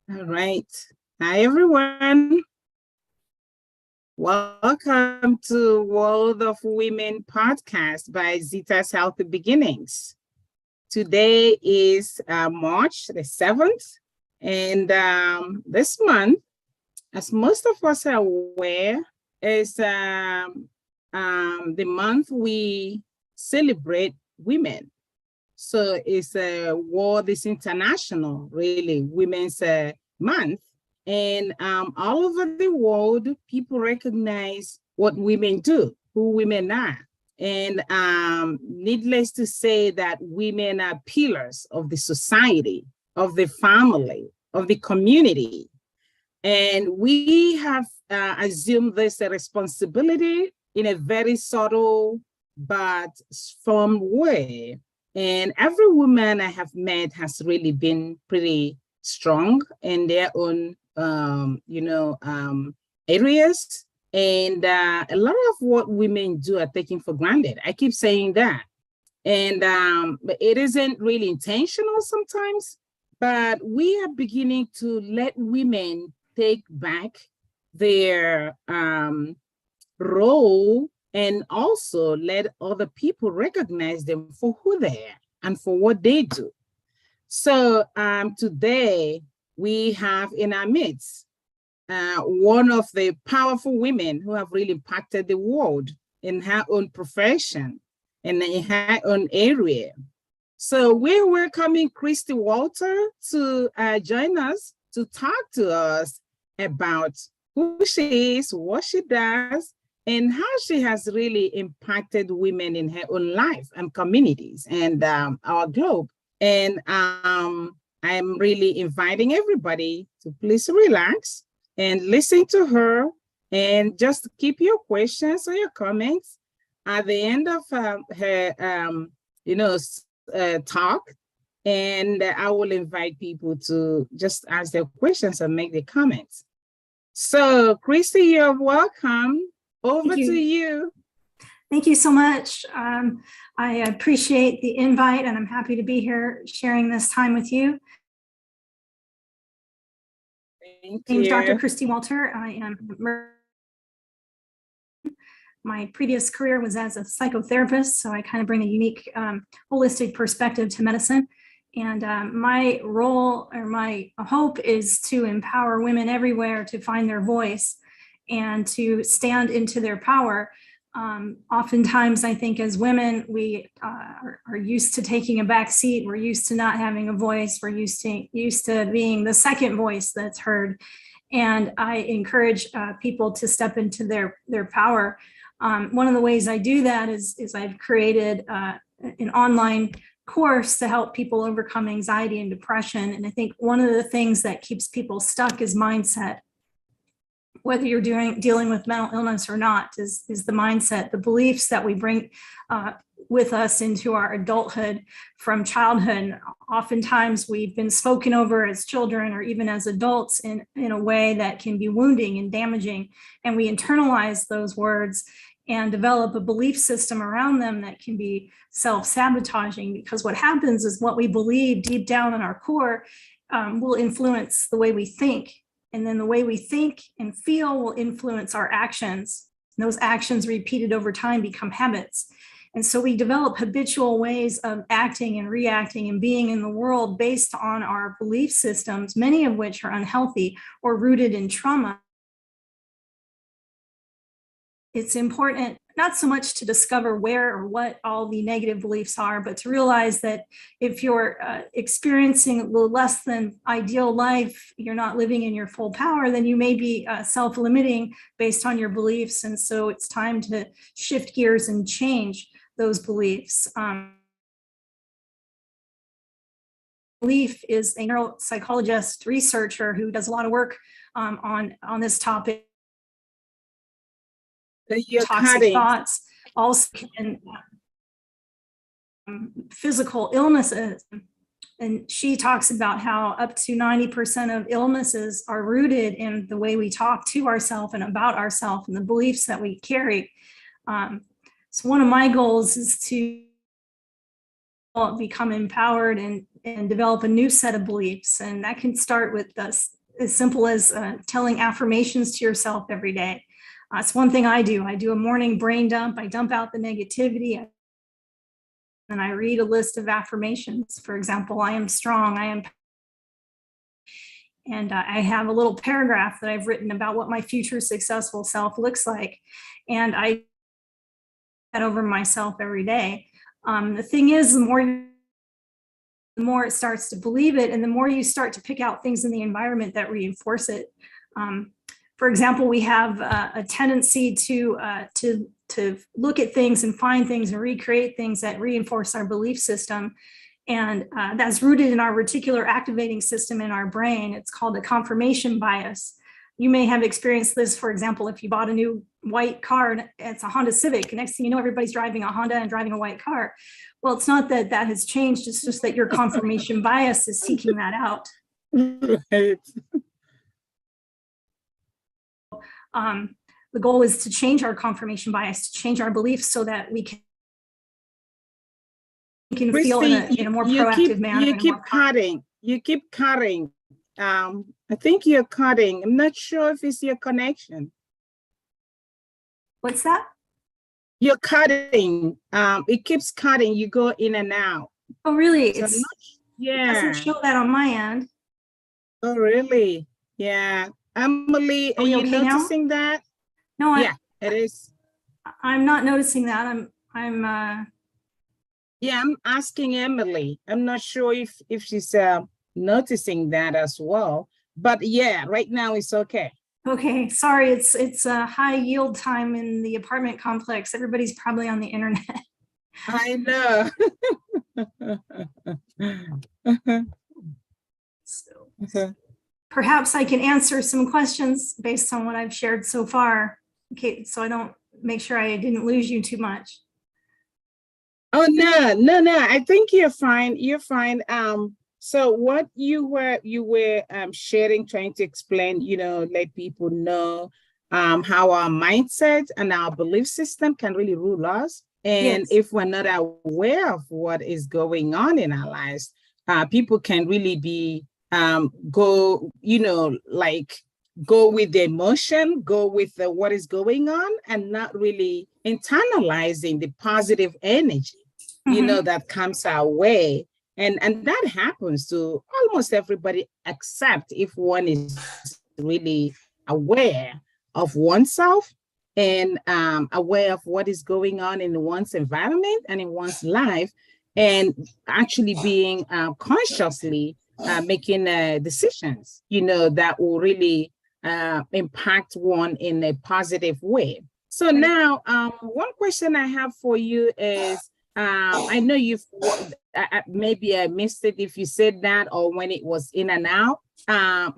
All right. Hi, everyone. Welcome to World of Women podcast by Zita's Healthy Beginnings. Today is March the 7th. And this month, as most of us are aware, is the month we celebrate women. So it's a world, is international, really, Women's Month. And all over the world, people recognize what women do, who women are. And needless to say that women are pillars of the society, of the family, of the community. And we have assumed this responsibility in a very subtle but firm way. And every woman I have met has really been pretty strong in their own, areas. And a lot of what women do are taken for granted. I keep saying that. And but it isn't really intentional sometimes, but we are beginning to let women take back their role and also let other people recognize them for who they are and for what they do. So today we have in our midst one of the powerful women who have really impacted the world in her own profession and in her own area. So we're welcoming Christy Walter to join us to talk to us about who she is, what she does, and how she has really impacted women in her own life and communities and our globe. And I'm really inviting everybody to please relax and listen to her and just keep your questions or your comments at the end of her, talk. And I will invite people to just ask their questions and make their comments. So, Christy, you're welcome. Over to you. Thank you so much. I appreciate the invite, and I'm happy to be here sharing this time with you. Thank My name is you. Dr. Christy Walter. I am. My previous career was as a psychotherapist, so I kind of bring a unique holistic perspective to medicine. And my role or my hope is to empower women everywhere to find their voice and to stand into their power. Oftentimes, I think as women, we are used to taking a back seat. We're used to not having a voice. We're used to being the second voice that's heard. And I encourage people to step into their power. One of the ways I do that is I've created an online course to help people overcome anxiety and depression. And I think one of the things that keeps people stuck is mindset. Whether you're dealing with mental illness or not, is the mindset, the beliefs that we bring with us into our adulthood from childhood. Oftentimes we've been spoken over as children or even as adults in a way that can be wounding and damaging. And we internalize those words and develop a belief system around them that can be self-sabotaging, because what happens is what we believe deep down in our core will influence the way we think. And then the way we think and feel will influence our actions. And those actions repeated over time become habits. And so we develop habitual ways of acting and reacting and being in the world based on our belief systems, many of which are unhealthy or rooted in trauma. It's important not so much to discover where or what all the negative beliefs are, but to realize that if you're experiencing a less than ideal life, you're not living in your full power, then you may be self-limiting based on your beliefs. And so it's time to shift gears and change those beliefs. Leaf is a neuropsychologist researcher who does a lot of work on this topic. Toxic thoughts also can physical illnesses. And she talks about how up to 90% of illnesses are rooted in the way we talk to ourselves and about ourselves and the beliefs that we carry. So one of my goals is to become empowered and develop a new set of beliefs. And that can start with us as simple as telling affirmations to yourself every day. It's one thing I do. I do a morning brain dump. I dump out the negativity, and I read a list of affirmations. For example, I am strong, I am, and I have a little paragraph that I've written about what my future successful self looks like. And I that over myself every day. The thing is, the more it starts to believe it, and the more you start to pick out things in the environment that reinforce it. For example, we have a tendency to look at things and find things and recreate things that reinforce our belief system. And that's rooted in our reticular activating system in our brain. It's called a confirmation bias. You may have experienced this, for example, if you bought a new white car and it's a Honda Civic, next thing you know, everybody's driving a Honda and driving a white car. Well, it's not that that has changed. It's just that your confirmation bias is seeking that out. Right. The goal is to change our confirmation bias, to change our beliefs so that we can feel in a more proactive manner. You keep cutting. You keep cutting. I think you're cutting. I'm not sure if it's your connection. What's that? You're cutting. It keeps cutting. You go in and out. Oh, really? So It doesn't show that on my end. Oh, really? Yeah. Emily, are you okay noticing that? No, yeah, it is. I'm not noticing that. Yeah, I'm asking Emily. I'm not sure if she's noticing that as well. But yeah, right now it's okay. Okay, sorry, it's a high yield time in the apartment complex. Everybody's probably on the internet. I know. So, perhaps I can answer some questions based on what I've shared so far. Okay, so I don't make sure I didn't lose you too much. Oh no. I think you're fine. You're fine. So what you were sharing, trying to explain, let people know how our mindset and our belief system can really rule us. And Yes. if we're not aware of what is going on in our lives, people can really be go with the emotion, go with what is going on, and not really internalizing the positive energy, that comes our way. And that happens to almost everybody, except if one is really aware of oneself and aware of what is going on in one's environment and in one's life, and actually being consciously making decisions, that will really impact one in a positive way. So now, one question I have for you is, I know maybe I missed it if you said that or when it was in and out. How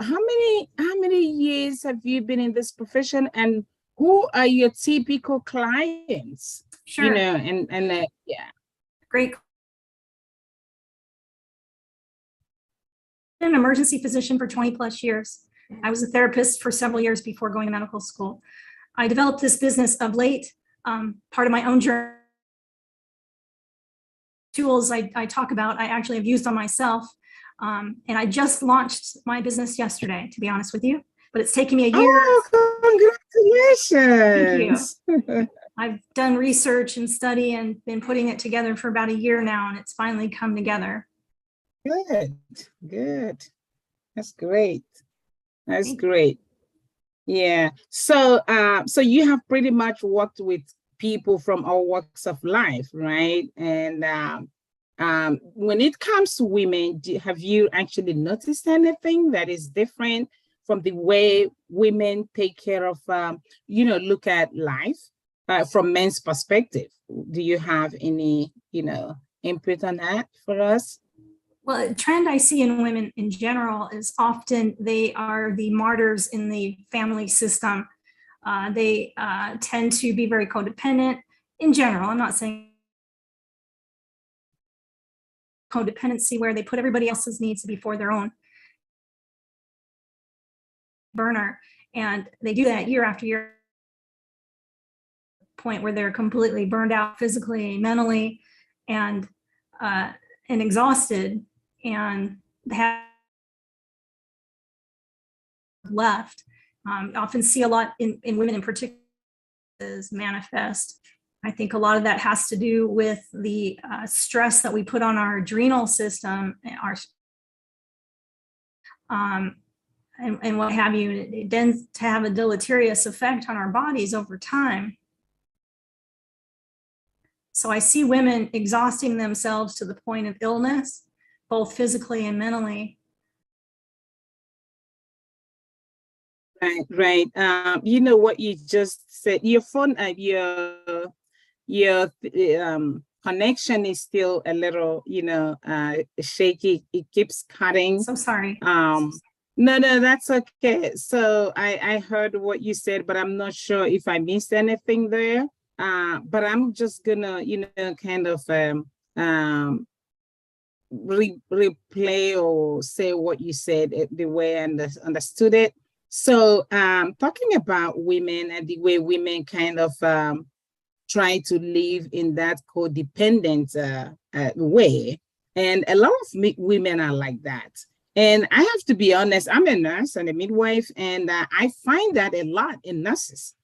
many years have you been in this profession, and who are your typical clients? Sure. Yeah. Great. An emergency physician for 20 plus years. I was a therapist for several years before going to medical school. I developed this business of late, part of my own journey. Tools I talk about, I actually have used on myself. And I just launched my business yesterday, to be honest with you, but it's taken me a year. Oh, congratulations. Thank you. I've done research and study and been putting it together for about a year now, and it's finally come together. Good. That's great. That's great. Yeah. So, so you have pretty much worked with people from all walks of life, right? And when it comes to women, have you actually noticed anything that is different from the way women take care of, look at life from men's perspective? Do you have any, input on that for us? Well, a trend I see in women in general is often they are the martyrs in the family system. They tend to be very codependent in general. I'm not saying codependency where they put everybody else's needs before their own burner. And they do that year after year, point where they're completely burned out physically, mentally, and exhausted. And have left. Often see a lot in women in particular is manifest. I think a lot of that has to do with the stress that we put on our adrenal system, and what have you. It tends to have a deleterious effect on our bodies over time. So I see women exhausting themselves to the point of illness, both physically and mentally. Right. You know what you just said. Your phone, your connection is still a little, shaky. It keeps cutting. So sorry. No, that's okay. So I heard what you said, but I'm not sure if I missed anything there. But I'm just gonna, kind of replay or say what you said the way I understood it. So talking about women and the way women kind of try to live in that codependent way. And a lot of women are like that. And I have to be honest, I'm a nurse and a midwife, and I find that a lot in nurses.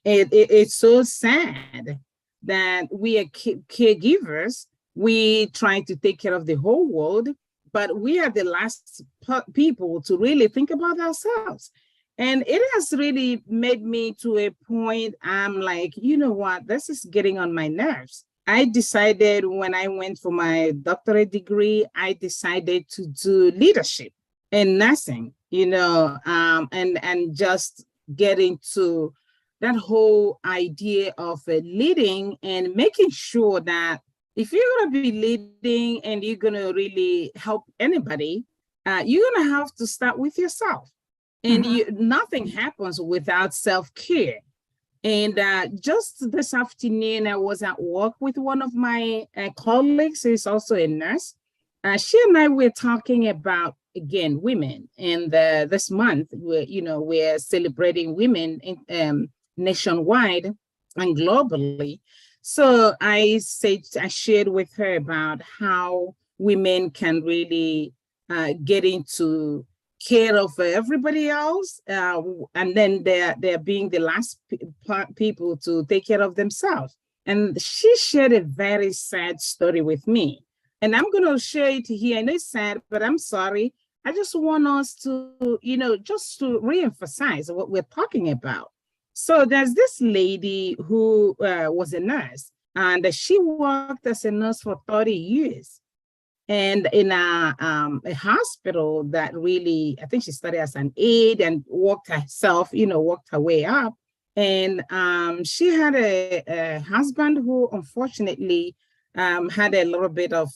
It's so sad that we are caregivers. We try to take care of the whole world, but we are the last people to really think about ourselves. And it has really made me to a point, I'm like, you know what, this is getting on my nerves. I decided when I went for my doctorate degree, I decided to do leadership in nursing, and just get into that whole idea of leading and making sure that if you're going to be leading and you're going to really help anybody, you're going to have to start with yourself. And nothing happens without self-care. And just this afternoon, I was at work with one of my colleagues who is also a nurse. She and I were talking about, again, women. And this month, we're celebrating women nationwide and globally. So I shared with her about how women can really get into care of everybody else, and then they're being the last people to take care of themselves. And she shared a very sad story with me, and I'm going to share it here. I know it's sad, but I'm sorry. I just want us to, just to reemphasize what we're talking about. So there's this lady who was a nurse, and she worked as a nurse for 30 years. And in a hospital that really, I think she started as an aide and worked herself, worked her way up. And she had a husband who unfortunately had a little bit of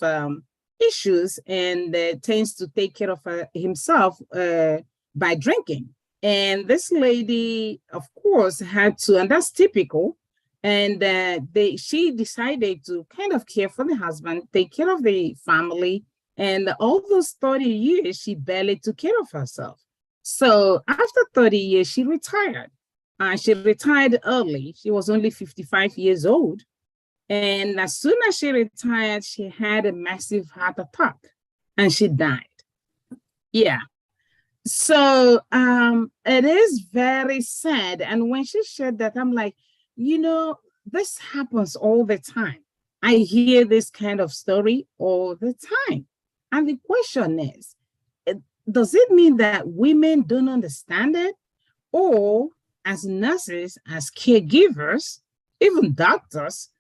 issues and tends to take care of himself by drinking. And this lady, of course, had to, and that's typical. And she decided to kind of care for the husband, take care of the family. And all those 30 years, she barely took care of herself. So after 30 years, she retired. She retired early. She was only 55 years old. And as soon as she retired, she had a massive heart attack and she died. Yeah. So it is very sad. And when she shared that, I'm like, this happens all the time. I hear this kind of story all the time. And the question is, does it mean that women don't understand it? Or as nurses, as caregivers, even doctors,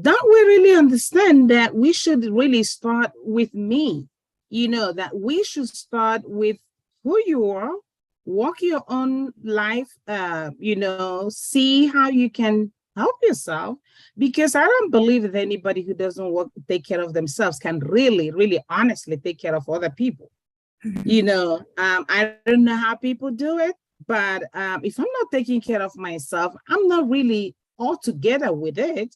don't we really understand that we should really start with me? That we should start with who you are, walk your own life, see how you can help yourself, because I don't believe that anybody who doesn't take care of themselves can really, really honestly take care of other people. I don't know how people do it, but if I'm not taking care of myself, I'm not really all together with it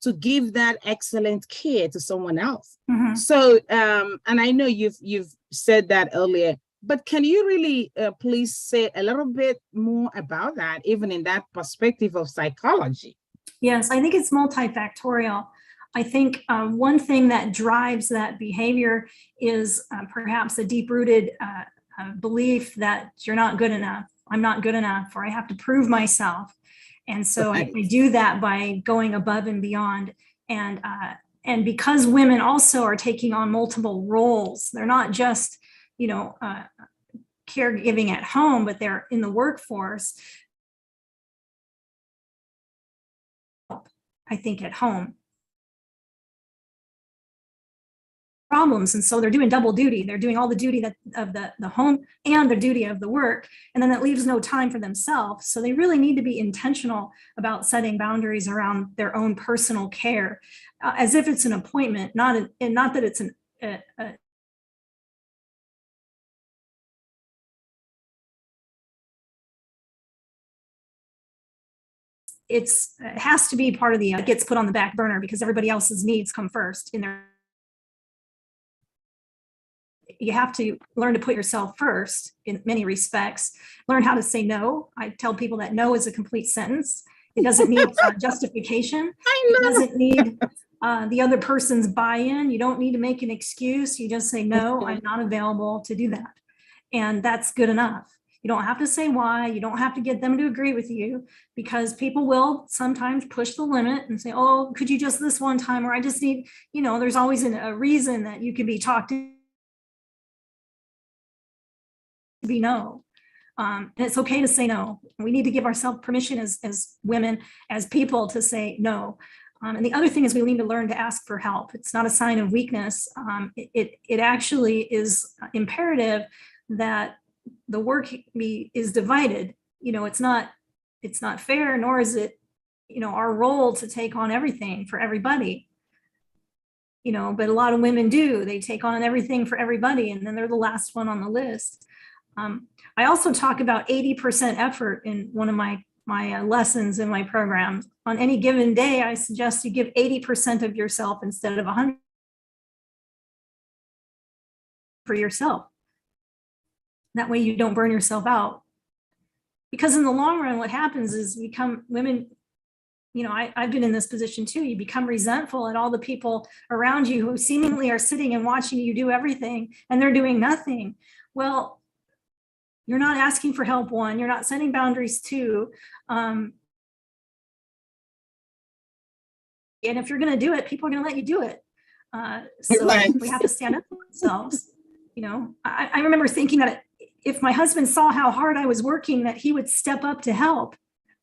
to give that excellent care to someone else. So, and I know you've said that earlier, but can you really please say a little bit more about that, even in that perspective of psychology? Yes, I think it's multifactorial. I think one thing that drives that behavior is perhaps a deep-rooted belief that you're not good enough. I'm not good enough, or I have to prove myself. And so I do that by going above and beyond. And because women also are taking on multiple roles, they're not just, caregiving at home, but they're in the workforce. I think at home problems. And so they're doing double duty. They're doing all the duty of the home and the duty of the work. And then that leaves no time for themselves. So they really need to be intentional about setting boundaries around their own personal care, as if it's an appointment, not that it's it has to be part of it gets put on the back burner because everybody else's needs come first in their. You have to learn to put yourself first in many respects, learn how to say no. I tell people that no is a complete sentence. It doesn't need justification. It doesn't need the other person's buy-in. You don't need to make an excuse. You just say, no, I'm not available to do that. And that's good enough. You don't have to say why. You don't have to get them to agree with you, because people will sometimes push the limit and say, oh, could you just this one time? Or I just need, there's always a reason that you can be talked to. Be no. And it's okay to say no. We need to give ourselves permission as women, as people, to say no. And the other thing is we need to learn to ask for help. It's not a sign of weakness. It actually is imperative that the work is divided. It's not fair, nor is it, our role to take on everything for everybody. But a lot of women do. They take on everything for everybody, and then they're the last one on the list. I also talk about 80% effort in one of my lessons in my program. On any given day, I suggest you give 80% of yourself instead of 100% for yourself. That way you don't burn yourself out. Because in the long run, what happens is women, I've been in this position too. You become resentful at all the people around you who seemingly are sitting and watching you do everything, and they're doing nothing. Well, you're not asking for help, one, you're not setting boundaries, two. And if you're going to do it, people are going to let you do it. So we have to stand up for ourselves. I remember thinking that if my husband saw how hard I was working, that he would step up to help.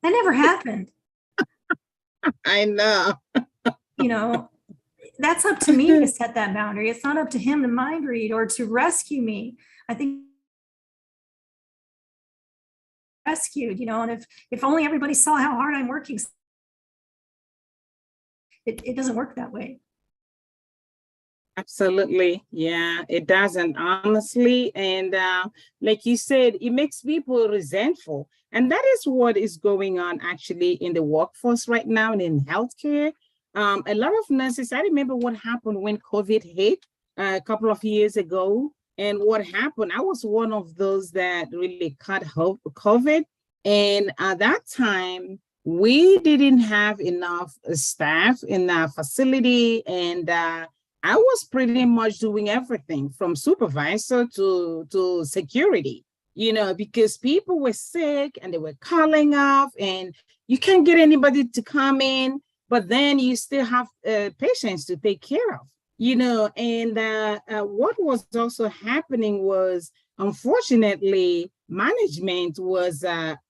That never happened. I know. That's up to me to set that boundary. It's not up to him to mind read or to rescue me. I think rescued, and if only everybody saw how hard I'm working. It doesn't work that way. Absolutely. Yeah, it doesn't, honestly. And like you said, it makes people resentful. And that is what is going on actually in the workforce right now and in healthcare. A lot of nurses, I remember what happened when COVID hit a couple of years ago. And what happened, I was one of those that really caught COVID. And at that time, we didn't have enough staff in our facility. And I was pretty much doing everything from supervisor to security, because people were sick and they were calling off, and you can't get anybody to come in, but then you still have patients to take care of. And what was also happening was, unfortunately, management was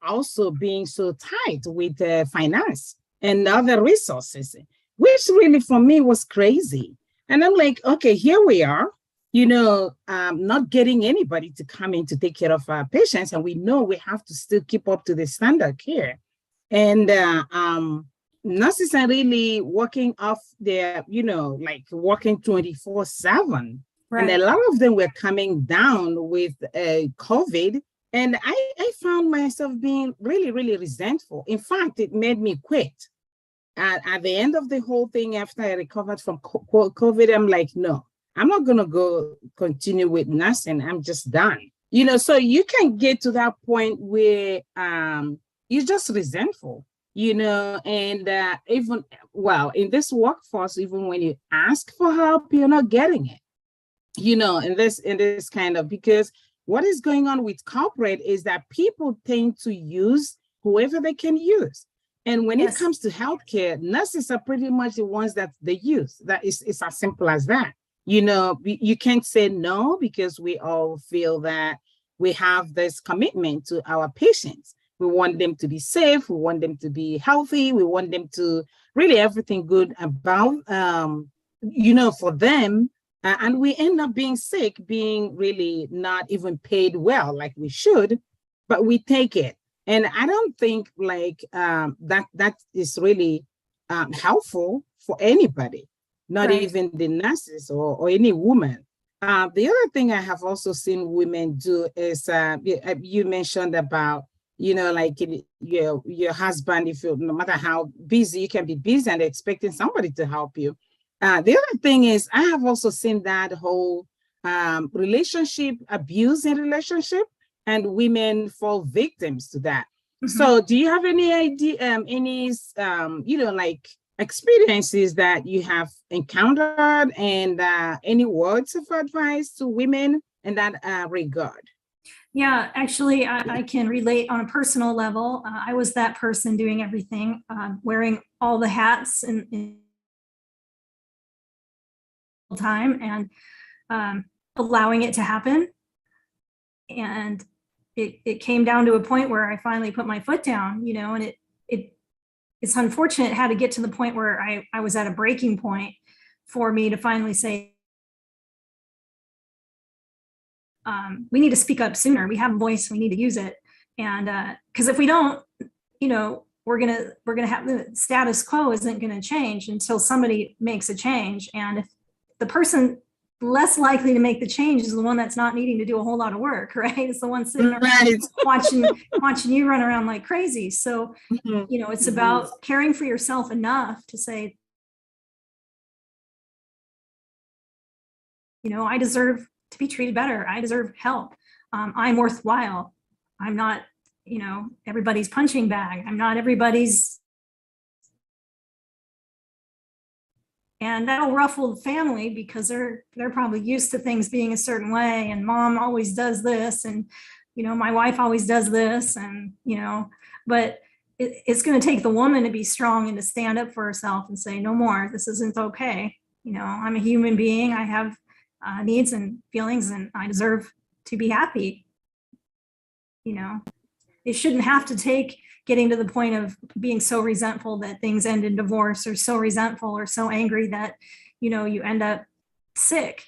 also being so tight with finance and other resources, which really for me was crazy. And I'm like, okay, here we are, not getting anybody to come in to take care of our patients. And we know we have to still keep up to the standard care. And nurses are really working off their, working 24/7. Right. And a lot of them were coming down with COVID. And I found myself being really, really resentful. In fact, it made me quit. At the end of the whole thing, after I recovered from COVID, I'm like, no, I'm not going to continue with nursing. I'm just done. So you can get to that point where you're just resentful. And even, in this workforce, even when you ask for help, you're not getting it, in this kind of, because what is going on with corporate is that people tend to use whoever they can use. And when it comes to healthcare, nurses are pretty much the ones that they use. That is, it's as simple as that. You know, you can't say no, because we all feel that we have this commitment to our patients. We want them to be safe. We want them to be healthy. We want them to really everything good about, for them. And we end up being sick, being really not even paid well like we should, but we take it. And I don't think that is really helpful for anybody, not even the nurses or any woman. The other thing I have also seen women do is you mentioned about, like your husband, no matter how busy, you can be busy and expecting somebody to help you. The other thing is I have also seen that whole relationship abuse in relationship, and women fall victims to that. Mm-hmm. So do you have any idea, like experiences that you have encountered, and any words of advice to women in that regard? Yeah, actually, I can relate on a personal level. I was that person doing everything, wearing all the hats in time, and allowing it to happen. And it came down to a point where I finally put my foot down, and it's unfortunate it had to get to the point where I was at a breaking point for me to finally say, we need to speak up sooner. We have a voice, we need to use it. And because if we don't, we're gonna have the status quo isn't gonna change until somebody makes a change. And if the person less likely to make the change is the one that's not needing to do a whole lot of work, right? It's the one sitting there watching you run around like crazy. So, it's about caring for yourself enough to say, I deserve to be treated better. I deserve help. I'm worthwhile. I'm not, everybody's punching bag. I'm not everybody's. And that'll ruffle the family because they're probably used to things being a certain way, and mom always does this, and my wife always does this, and but it's going to take the woman to be strong and to stand up for herself and say, no more, this isn't okay. I'm a human being. I have needs and feelings, and I deserve to be happy. It shouldn't have to take getting to the point of being so resentful that things end in divorce, or so resentful or so angry that, you end up sick,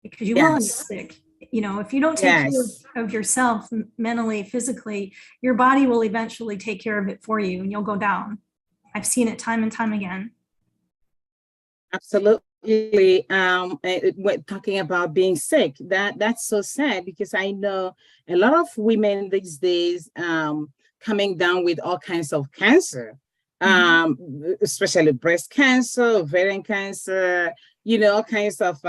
because you will end up sick. If you don't take care of yourself mentally, physically, your body will eventually take care of it for you, and you'll go down. I've seen it time and time again. Absolutely. We're talking about being sick. That's so sad, because I know a lot of women these days coming down with all kinds of cancer, especially breast cancer, ovarian cancer, all kinds of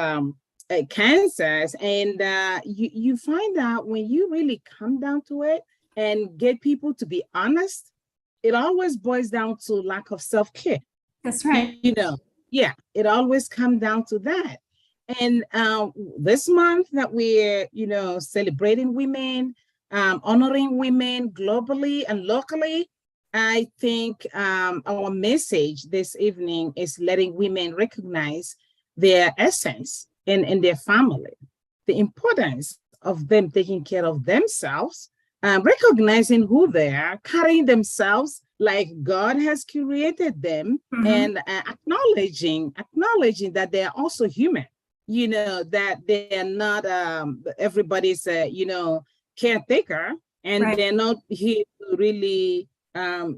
cancers. And you find out when you really come down to it and get people to be honest, it always boils down to lack of self-care. That's right. Yeah, it always comes down to that. And this month that we're, celebrating women, honoring women globally and locally, I think our message this evening is letting women recognize their essence in their family, the importance of them taking care of themselves, recognizing who they are, carrying themselves like God has created them, and acknowledging that they are also human, that they are not everybody's, caretaker, and they're not here to really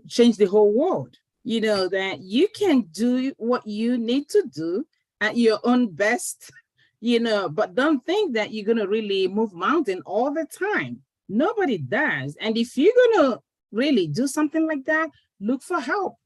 change the whole world. That you can do what you need to do at your own best, but don't think that you're going to really move mountain all the time. Nobody does. And if you're going to really do something like that, look for help.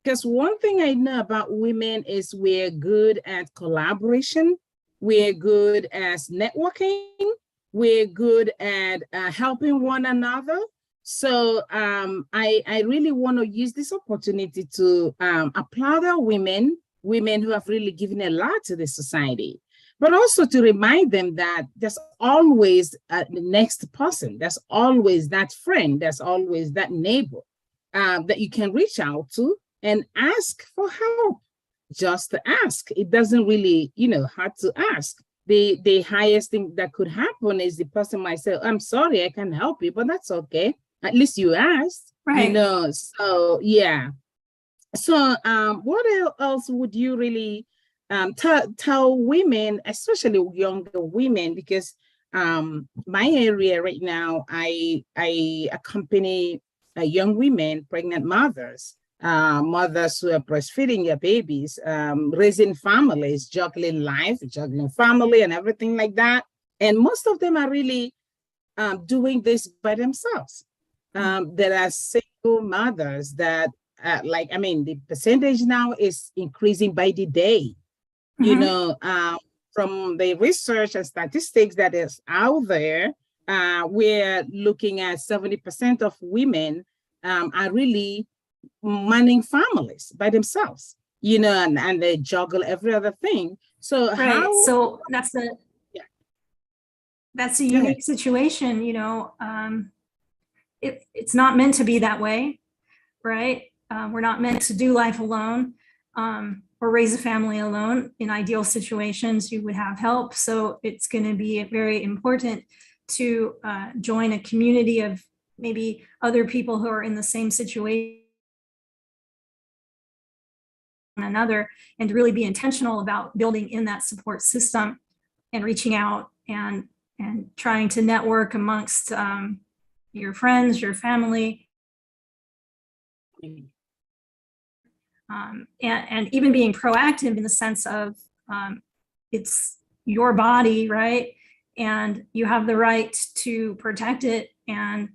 Because one thing I know about women is we're good at collaboration. We're good at networking. We're good at helping one another. So I really want to use this opportunity to applaud our women who have really given a lot to the society. but also to remind them that there's always the next person, there's always that friend, there's always that neighbor that you can reach out to and ask for help. Just to ask. It doesn't really, hard to ask. The highest thing that could happen is the person might say, I'm sorry, I can't help you, but that's okay. At least you asked, Right. So yeah. So what else would you really tell women, especially younger women, because my area right now, I accompany young women, pregnant mothers, mothers who are breastfeeding their babies, raising families, juggling life, juggling family and everything like that. And most of them are really doing this by themselves. There are single mothers that the percentage now is increasing by the day. From the research and statistics that is out there, we're looking at 70% of women are really manning families by themselves, and they juggle every other thing. So So that's a unique situation, it's not meant to be that way, right? We're not meant to do life alone or raise a family alone. In ideal situations, you would have help. So it's going to be very important to join a community of maybe other people who are in the same situation another, and to really be intentional about building in that support system and reaching out and trying to network amongst your friends, your family, and even being proactive in the sense of it's your body, right? And you have the right to protect it. And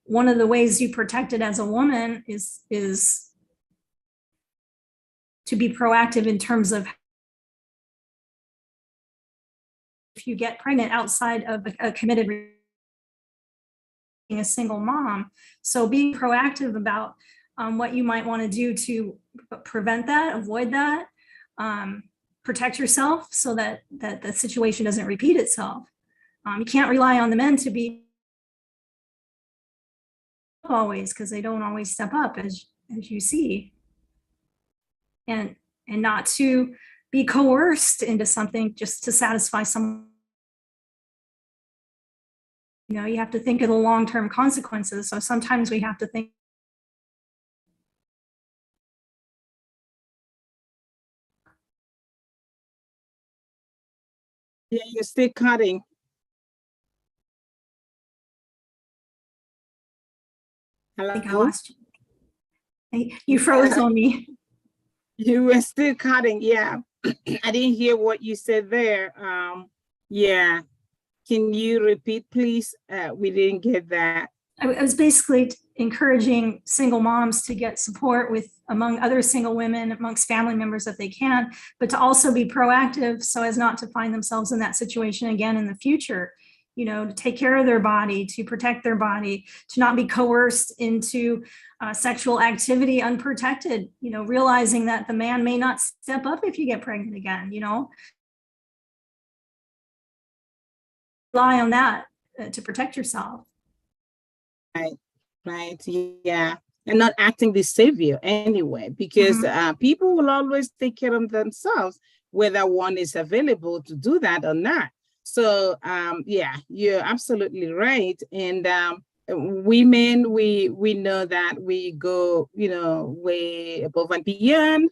one of the ways you protect it as a woman is to be proactive in terms of if you get pregnant outside of a committed a single mom. So being proactive about what you might want to do to prevent that, avoid that, protect yourself so that the situation doesn't repeat itself. You can't rely on the men to be always, because they don't always step up as you see. And not to be coerced into something just to satisfy someone. You have to think of the long-term consequences. So sometimes we have to think. Yeah, you're still cutting. Hello? I think I lost you. You froze on me. You were still cutting, yeah. I didn't hear what you said there. Yeah. Can you repeat, please? We didn't get that. I was basically encouraging single moms to get support among other single women, amongst family members if they can, but to also be proactive so as not to find themselves in that situation again in the future. To take care of their body, to protect their body, to not be coerced into sexual activity unprotected, realizing that the man may not step up if you get pregnant again, rely on that to protect yourself. Right, yeah. And not acting the savior anyway, because people will always take care of themselves, whether one is available to do that or not. So yeah, you're absolutely right. And women, we know that we go, way above and beyond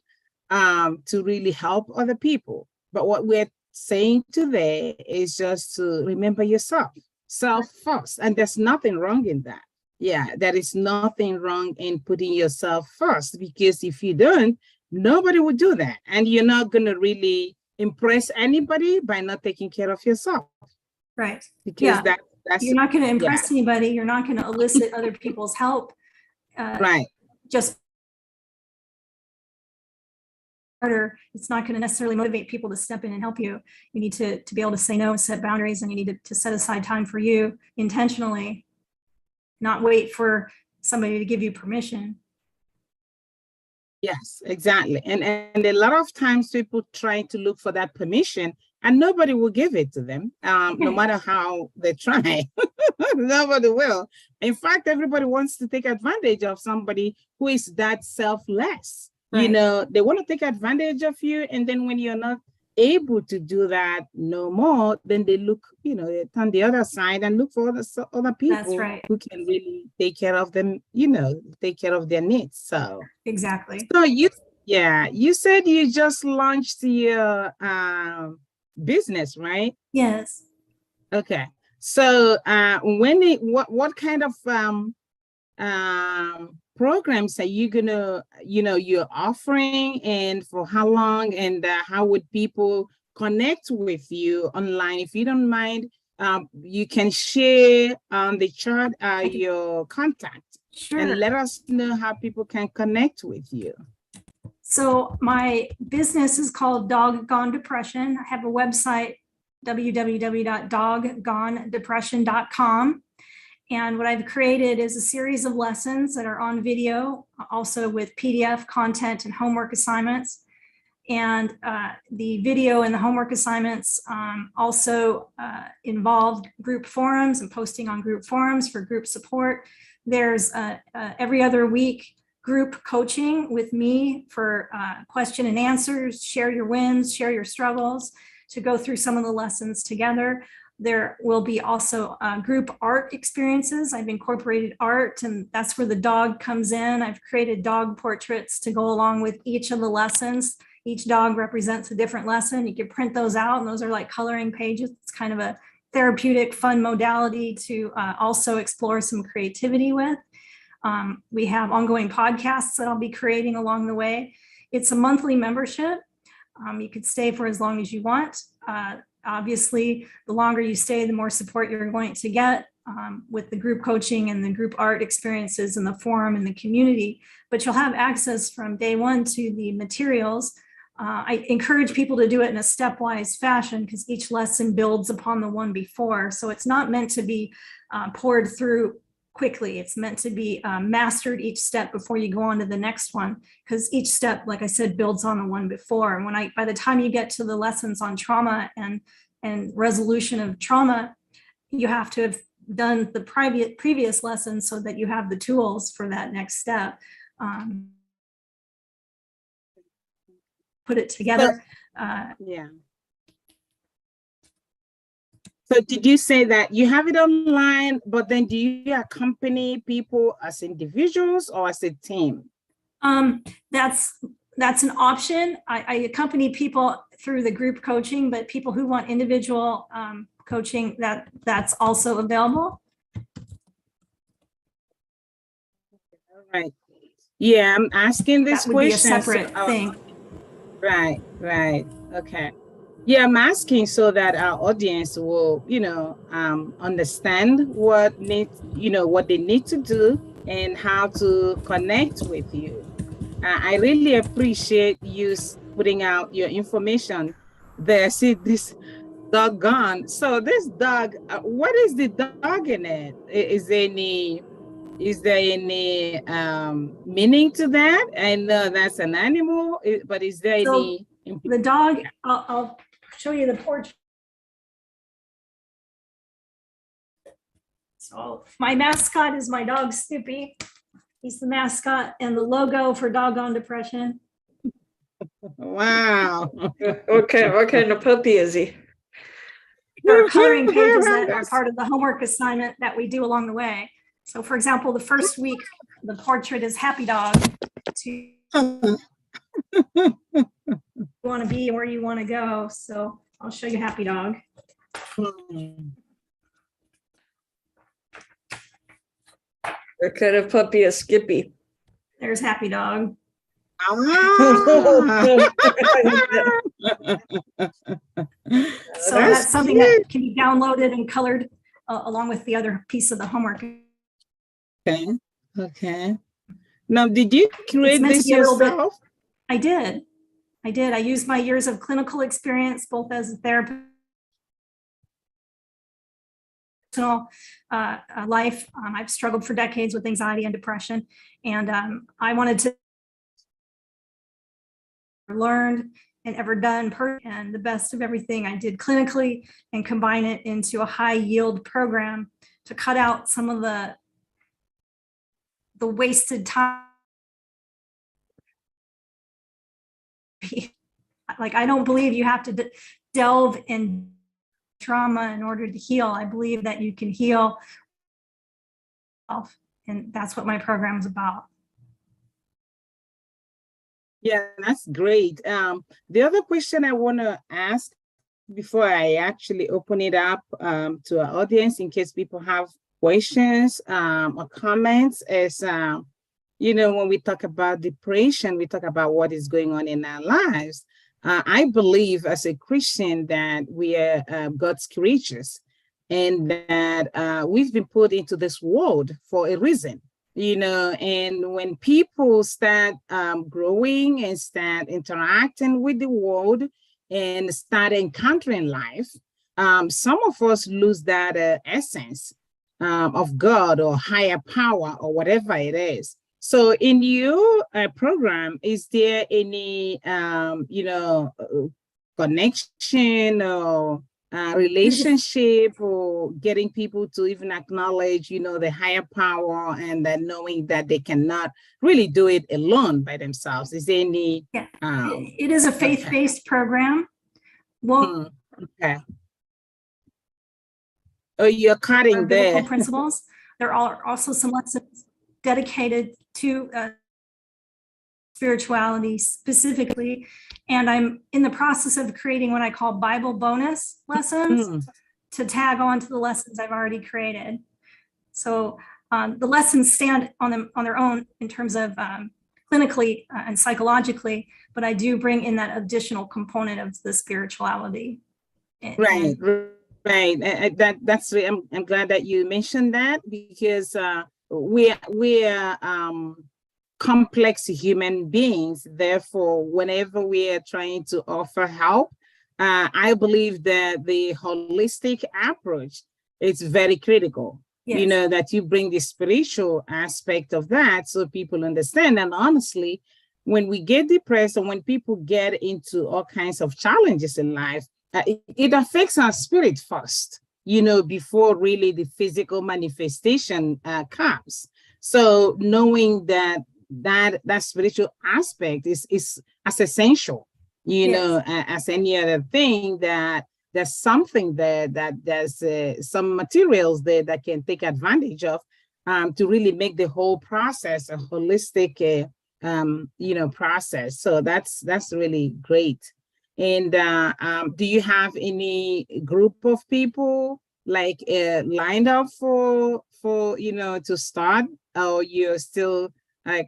to really help other people. But what we're saying today is just to remember yourself, self first. And there's nothing wrong in that. Yeah, there is nothing wrong in putting yourself first, because if you don't, nobody would do that. And you're not going to really impress anybody by not taking care of yourself. Right. Because that's you're not going to impress anybody. You're not going to elicit other people's help. Right. Just harder. It's not going to necessarily motivate people to step in and help you. You need to be able to say no, set boundaries, and you need to set aside time for you intentionally, not wait for somebody to give you permission. Yes, exactly. And a lot of times people try to look for that permission and nobody will give it to them, no matter how they try. Nobody will. In fact, everybody wants to take advantage of somebody who is that selfless. Right. You know, they want to take advantage of you, and then when you're not able to do that no more, then they look, you know, they turn the other side and look for other people That's right. who can really take care of them, you know, take care of their needs. So Exactly. so you said you just launched your business, right? Yes. Okay. So what kind of programs are you gonna, you know, you're offering, and for how long, and how would people connect with you online? If you don't mind, you can share on the chat your contact. Sure. And let us know how people can connect with you. So my business is called Doggone Depression. I have a website, www.doggonedepression.com. And what I've created is a series of lessons that are on video, also with PDF content and homework assignments. And the video and the homework assignments also involve group forums and posting on group forums for group support. There's every other week group coaching with me for question and answers, share your wins, share your struggles, to go through some of the lessons together. There will be also group art experiences. I've incorporated art, and that's where the dog comes in. I've created dog portraits to go along with each of the lessons. Each dog represents a different lesson. You can print those out, and those are like coloring pages. It's kind of a therapeutic, fun modality to also explore some creativity with. We have ongoing podcasts that I'll be creating along the way. It's a monthly membership. You could stay for as long as you want. Obviously, the longer you stay, the more support you're going to get with the group coaching and the group art experiences and the forum and the community. But you'll have access from day one to the materials. I encourage people to do it in a stepwise fashion, because each lesson builds upon the one before. So it's not meant to be poured through quickly. It's meant to be mastered each step before you go on to the next one, because each step, like I said, builds on the one before. And by the time you get to the lessons on trauma and resolution of trauma, you have to have done the previous lessons so that you have the tools for that next step. Put it together. Yeah. So did you say that you have it online, but then do you accompany people as individuals or as a team? That's an option. I accompany people through the group coaching, but people who want individual coaching, that's also available. All right. Yeah, I'm asking this that would question. Be a separate thing. Right. Okay. Yeah, I'm asking so that our audience will, you know, understand what they need to do and how to connect with you. I really appreciate you putting out your information there. See this dog gone. So this dog, what is the dog in it? Is there any meaning to that? I know that's an animal, but is there any? The dog, I'll show you the portrait. So my mascot is my dog Snoopy. He's the mascot and the logo for Doggone Depression. Wow. What kind of puppy is he? There are coloring pages that are part of the homework assignment that we do along the way. So for example, the first week, the portrait is Happy Dog. To you want to be and where you want to go. So I'll show you Happy Dog. What kind of puppy is Skippy? There's Happy Dog. Ah. So that's something that can be downloaded and colored along with the other piece of the homework. Okay. Now, did you create this yourself? I did. I used my years of clinical experience, both as a therapist, life. I've struggled for decades with anxiety and depression, and I wanted to learn and ever done and the best of everything I did clinically and combine it into a high yield program to cut out some of the wasted time. Like, I don't believe you have to delve in trauma in order to heal. I believe that you can heal, and that's what my program is about. Yeah, that's great. The other question I want to ask before I actually open it up to our audience, in case people have questions or comments, is, when we talk about depression, we talk about what is going on in our lives. I believe as a Christian that we are God's creatures, and that we've been put into this world for a reason. And when people start growing and start interacting with the world and start encountering life, some of us lose that essence of God or higher power or whatever it is. So in your program, is there any, connection or relationship, or getting people to even acknowledge, the higher power, and then knowing that they cannot really do it alone by themselves? Is there any? Yeah, it is a faith-based program. Well, okay. Oh, you're cutting there. Biblical principles. There are also some lessons dedicated to spirituality specifically. And I'm in the process of creating what I call Bible bonus lessons to tag on to the lessons I've already created. So the lessons stand on their own in terms of clinically and psychologically, but I do bring in that additional component of the spirituality. Right. That's I'm glad that you mentioned that, because we're complex human beings. Therefore, whenever we are trying to offer help, I believe that the holistic approach is very critical. Yes. That you bring the spiritual aspect of that so people understand. And honestly, when we get depressed and when people get into all kinds of challenges in life, it affects our spirit first, before really the physical manifestation comes. So knowing that spiritual aspect is as essential, yes, as any other thing, that there's something there, that there's some materials there that can take advantage of to really make the whole process a holistic process. So that's really great. And do you have any group of people like lined up for to start, or you're still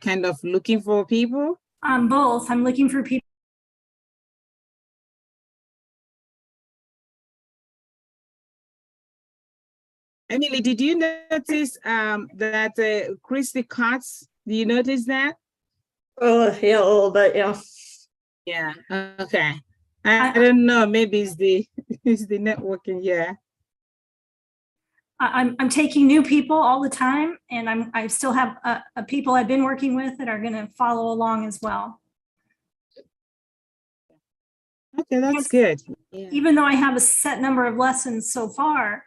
kind of looking for people? Both. I'm looking for people. Emily, did you notice that Christy Cox? Do you notice that? Oh, yeah, a little bit, yeah. Yeah. Okay. I don't know. Maybe it's the networking. Yeah. I'm taking new people all the time, and I still have people I've been working with that are going to follow along as well. Okay, that's good. Yeah. Even though I have a set number of lessons so far,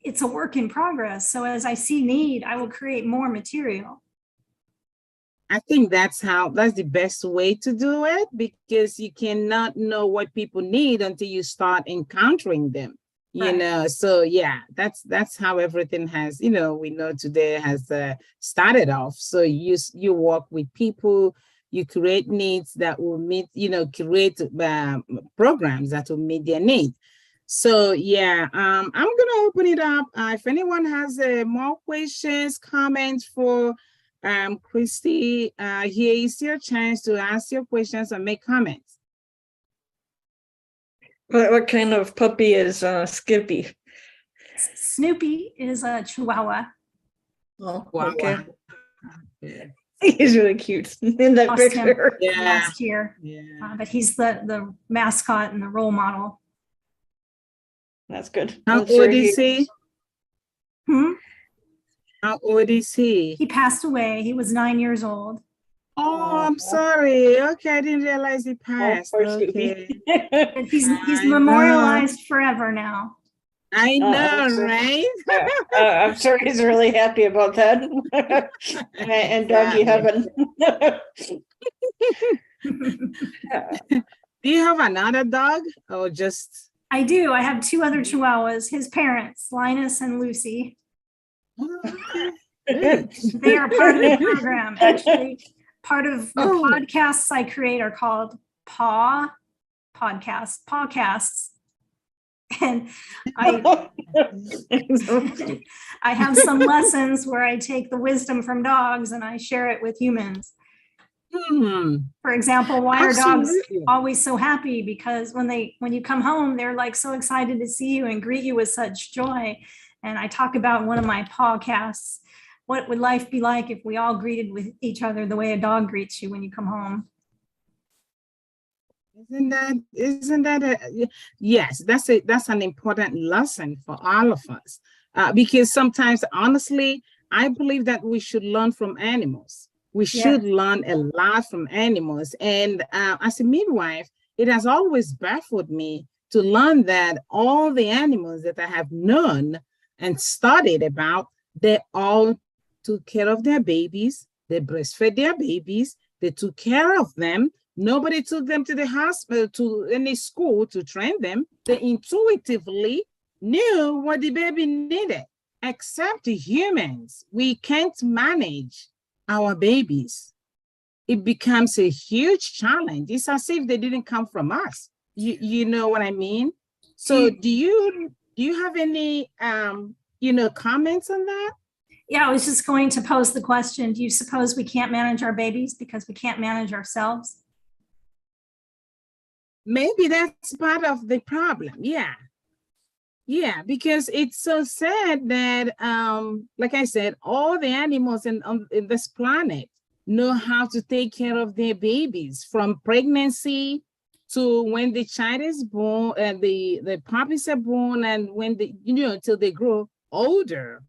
it's a work in progress. So as I see need, I will create more material. I think that's the best way to do it, because you cannot know what people need until you start encountering them. Right. So yeah, that's how everything has, we know today has started off. So you work with people, you create needs that will meet, create programs that will meet their needs. So yeah, I'm gonna open it up. If anyone has more questions, comments for Christy, here is your chance to ask your questions and make comments. What kind of puppy is Skippy? Snoopy is a Chihuahua. Oh, okay. He's really cute in that picture. Yeah. Last year, yeah. But he's the mascot and the role model. That's good. How old is he? How old is he? He passed away. He was 9 years old. Oh, I'm sorry. Okay, I didn't realize he Oh, passed. poor Okay. Scoopy. And he's I memorialized forever now. I I'm know, sure. right? I'm sure he's really happy about that. And doggy Exactly. heaven. Do you have another dog or just? I do. I have two other Chihuahuas, his parents, Linus and Lucy. Oh, okay. Great. They are part of the program. Actually, part of the Oh. podcasts I create are called podcasts. And I I have some lessons where I take the wisdom from dogs and I share it with humans. For example, why are dogs Absolutely. always so happy? Because when you come home, they're like so excited to see you and greet you with such joy. And I talk about in one of my podcasts, what would life be like if we all greeted with each other the way a dog greets you when you come home? Isn't that yes, that's an important lesson for all of us. Because sometimes, honestly, I believe that we should learn from animals. We should learn a lot from animals. And as a midwife, it has always baffled me to learn that all the animals that I have known and studied about, they all took care of their babies, they breastfed their babies, they took care of them. Nobody took them to the hospital, to any school to train them. They intuitively knew what the baby needed, except the humans. We can't manage our babies. It becomes a huge challenge. It's as if they didn't come from us. You know what I mean? So do you have any comments on that? Yeah, I was just going to pose the question, do you suppose we can't manage our babies because we can't manage ourselves? Maybe that's part of the problem. Yeah. Yeah, because it's so sad that, like I said, all the animals in this planet know how to take care of their babies from pregnancy to when the child is born and the puppies are born and when until they grow older.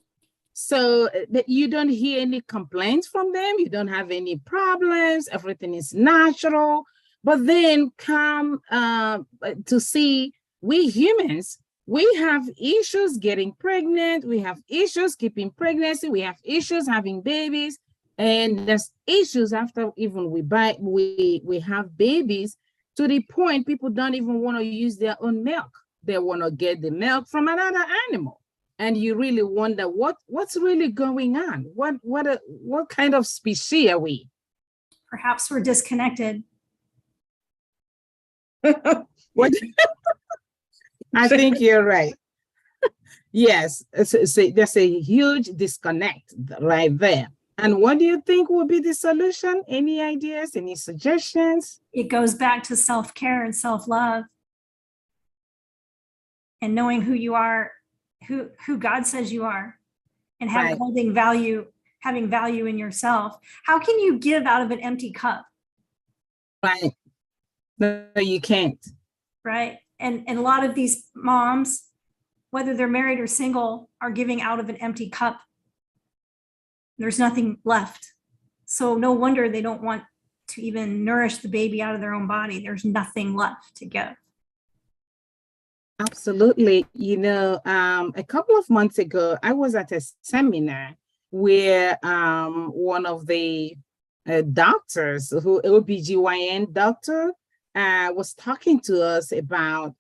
So that you don't hear any complaints from them. You don't have any problems. Everything is natural. But then come to see we humans, we have issues getting pregnant. We have issues keeping pregnancy. We have issues having babies. And there's issues after even we have babies, to the point people don't even want to use their own milk. They want to get the milk from another animal. And you really wonder what's really going on? What kind of species are we? Perhaps we're disconnected. What? I think you're right. Yes, there's a huge disconnect right there. And what do you think will be the solution? Any ideas? Any suggestions? It goes back to self-care and self-love and knowing who you are, who God says you are, and having value in yourself. How can you give out of an empty cup? Right. No, you can't. Right. And a lot of these moms, whether they're married or single, are giving out of an empty cup. There's nothing left. So no wonder they don't want to even nourish the baby out of their own body. There's nothing left to give. Absolutely. A couple of months ago, I was at a seminar where one of the doctors, OBGYN doctor, was talking to us about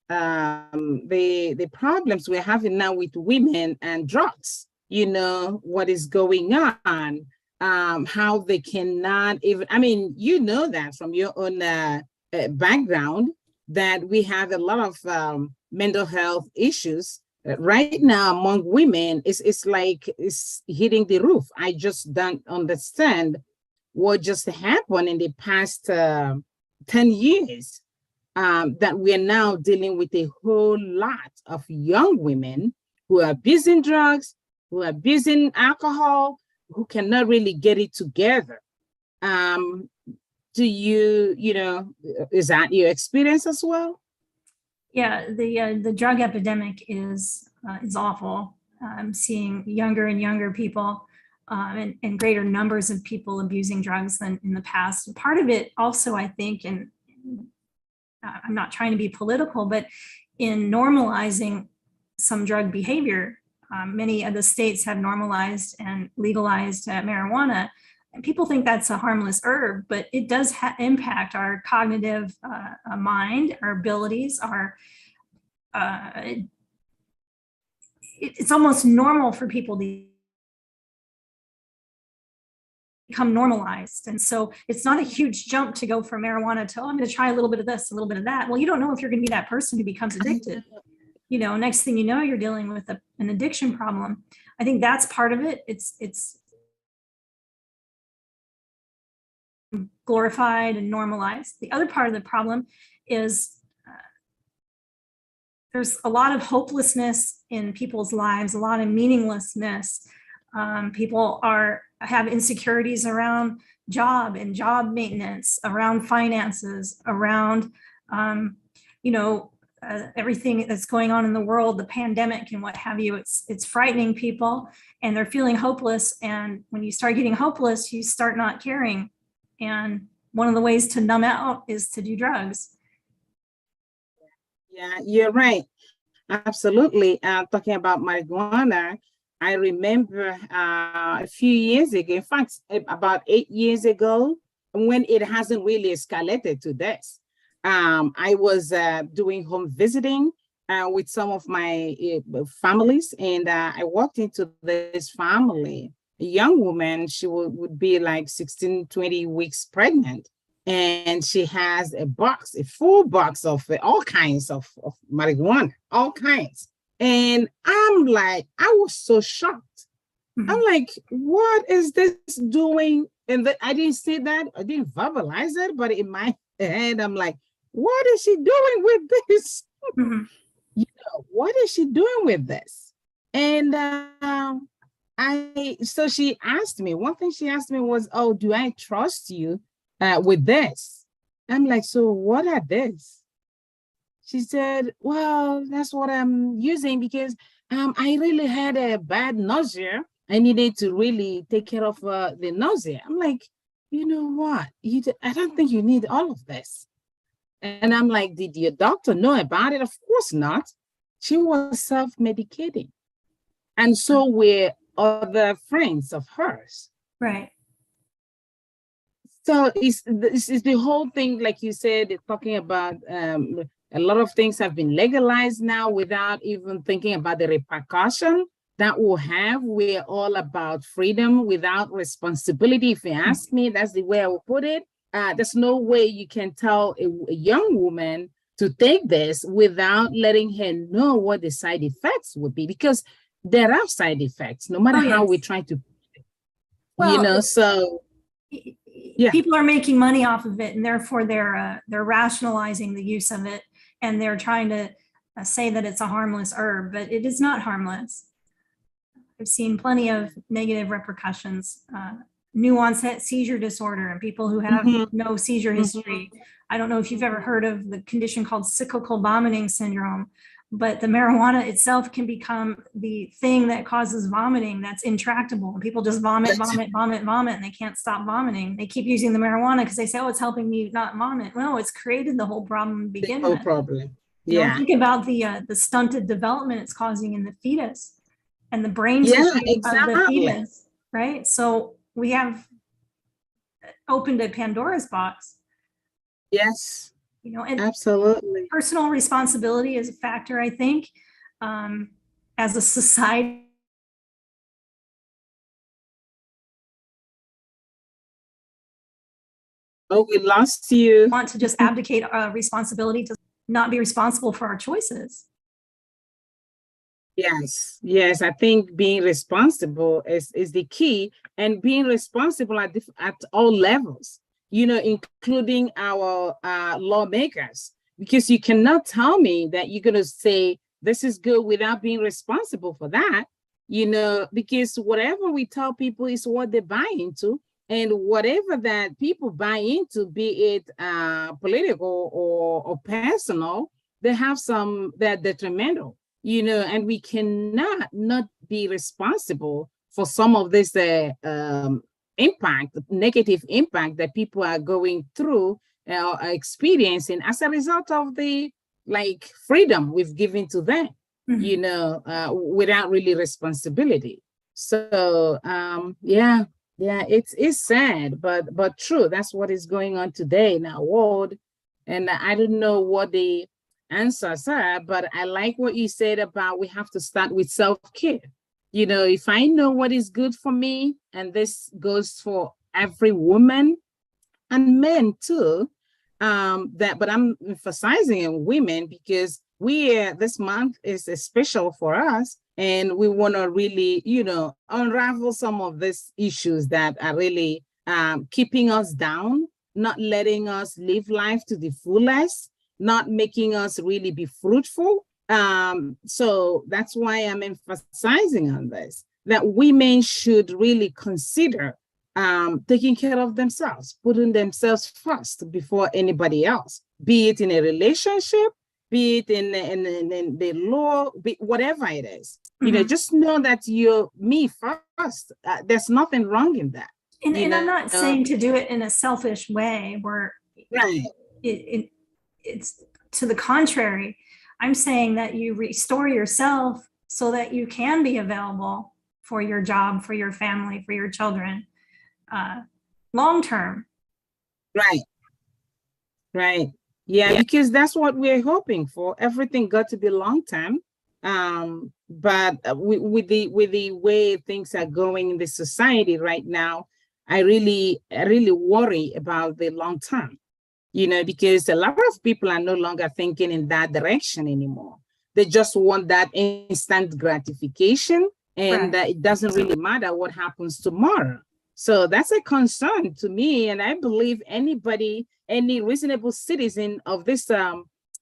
the problems we're having now with women and drugs. What is going on, how they cannot even, that from your own background, that we have a lot of mental health issues right now among women. It's like it's hitting the roof. I just don't understand what just happened in the past 10 years, that we are now dealing with a whole lot of young women who are abusing drugs, who are abusing alcohol, who cannot really get it together. Do is that your experience as well? Yeah, the drug epidemic is awful. I'm seeing younger and younger people and greater numbers of people abusing drugs than in the past. Part of it also, I think, and I'm not trying to be political, but in normalizing some drug behavior, many of the states have normalized and legalized marijuana. And people think that's a harmless herb, but it does impact our cognitive mind, our abilities, it's almost normal for people to become normalized. And so it's not a huge jump to go from marijuana to, oh, I'm going to try a little bit of this, a little bit of that. Well, you don't know if you're going to be that person who becomes addicted. You know, next thing you know, you're dealing with an addiction problem. I think that's part of it. It's glorified and normalized. The other part of the problem is there's a lot of hopelessness in people's lives, a lot of meaninglessness. People have insecurities around job and job maintenance, around finances, around, everything that's going on in the world, the pandemic and what have you. It's frightening people, and they're feeling hopeless. And when you start getting hopeless, you start not caring. And one of the ways to numb out is to do drugs. Yeah, you're right. Absolutely. Talking about marijuana, I remember a few years ago, in fact, about 8 years ago, when it hasn't really escalated to this. I was doing home visiting with some of my families, and I walked into this family, a young woman. She would be like 16, 20 weeks pregnant. And she has a full box of all kinds of marijuana, all kinds. And I'm like, I was so shocked. Mm-hmm. I'm like, what is this doing? And I didn't say that, I didn't verbalize it, but in my head, I'm like, what is she doing with this? Mm-hmm. What is she doing with this? And so she asked me, one thing she asked me was, oh, do I trust you with this? I'm like, so what are this? She said, well, that's what I'm using because I really had a bad nausea. I needed to really take care of the nausea. I'm like, you know what? I don't think you need all of this. And I'm like, did your doctor know about it? Of course not. She was self-medicating. And so were other friends of hers. Right. So it's the whole thing, like you said, talking about a lot of things have been legalized now without even thinking about the repercussion that will have. We're all about freedom without responsibility. If you ask me, that's the way I will put it. There's no way you can tell a young woman to take this without letting her know what the side effects would be, because there are side effects, no matter how we try to, so. Yeah. People are making money off of it, and therefore they're rationalizing the use of it, and they're trying to say that it's a harmless herb, but it is not harmless. I've seen plenty of negative repercussions, new onset seizure disorder, and people who have no seizure history. I don't know if you've ever heard of the condition called cyclical vomiting syndrome, but the marijuana itself can become the thing that causes vomiting that's intractable. And people just vomit, and they can't stop vomiting. They keep using the marijuana because they say, oh, it's helping me not vomit. Well, it's created the whole problem to begin with. Problem. Yeah. Think about the stunted development it's causing in the fetus and the brain tissue of the fetus, right? So we have opened a Pandora's box. Yes. And absolutely, personal responsibility is a factor, I think, as a society. Oh, we lost you. Want to just abdicate responsibility to not be responsible for our choices. Yes, I think being responsible is the key, and being responsible at all levels. Including our lawmakers, because you cannot tell me that you're going to say this is good without being responsible for that, because whatever we tell people is what they buy into, and whatever that people buy into, be it political or personal, they have they're detrimental, and we cannot not be responsible for some of this impact, negative impact that people are going through or experiencing as a result of the freedom we've given to them, without really responsibility. So yeah, it's sad, but true. That's what is going on today in our world. And I don't know what the answers are, but I like what you said about we have to start with self-care. If I know what is good for me, and this goes for every woman and men too, but I'm emphasizing on women because this month is special for us, and we want to really, unravel some of these issues that are really keeping us down, not letting us live life to the fullest, not making us really be fruitful. So that's why I'm emphasizing on this, that women should really consider taking care of themselves, putting themselves first before anybody else, be it in a relationship, be it in the law, whatever it is. Just know that you're me first. There's nothing wrong in that. And I'm not saying to do it in a selfish way where right. It's to the contrary. I'm saying that you restore yourself so that you can be available for your job, for your family, for your children, long term. Right. Yeah, because that's what we're hoping for. Everything got to be long term. But with the way things are going in the society right now, I really worry about the long term. Because a lot of people are no longer thinking in that direction anymore. They just want that instant gratification, and it doesn't really matter what happens tomorrow. So that's a concern to me, and I believe any reasonable citizen of this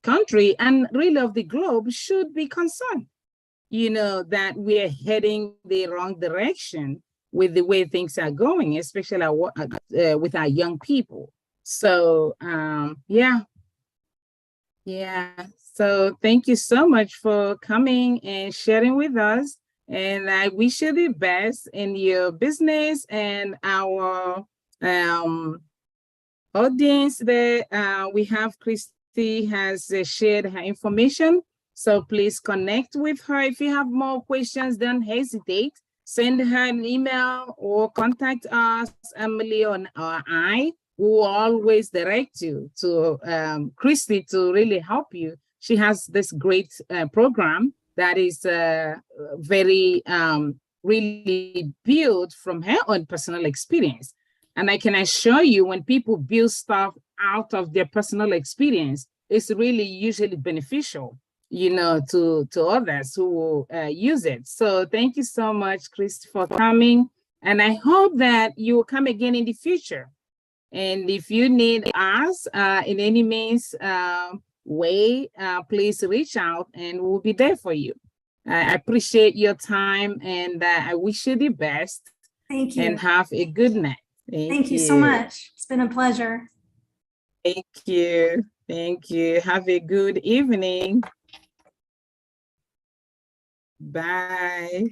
country and really of the globe should be concerned, that we're heading the wrong direction with the way things are going, especially with our young people. So yeah. So thank you so much for coming and sharing with us. And I wish you the best in your business and our audience there. We have Christy has shared her information. So please connect with her. If you have more questions, don't hesitate. Send her an email or contact us, Emily or I. We will always direct you to Christy to really help you. She has this great program that is very really built from her own personal experience. And I can assure you, when people build stuff out of their personal experience, it's really usually beneficial, to others who will use it. So thank you so much, Christy, for coming. And I hope that you will come again in the future. And if you need us in any means way, please reach out and we'll be there for you. I appreciate your time, and I wish you the best. Thank you. And have a good night. Thank you so much. It's been a pleasure. Thank you. Thank you. Have a good evening. Bye.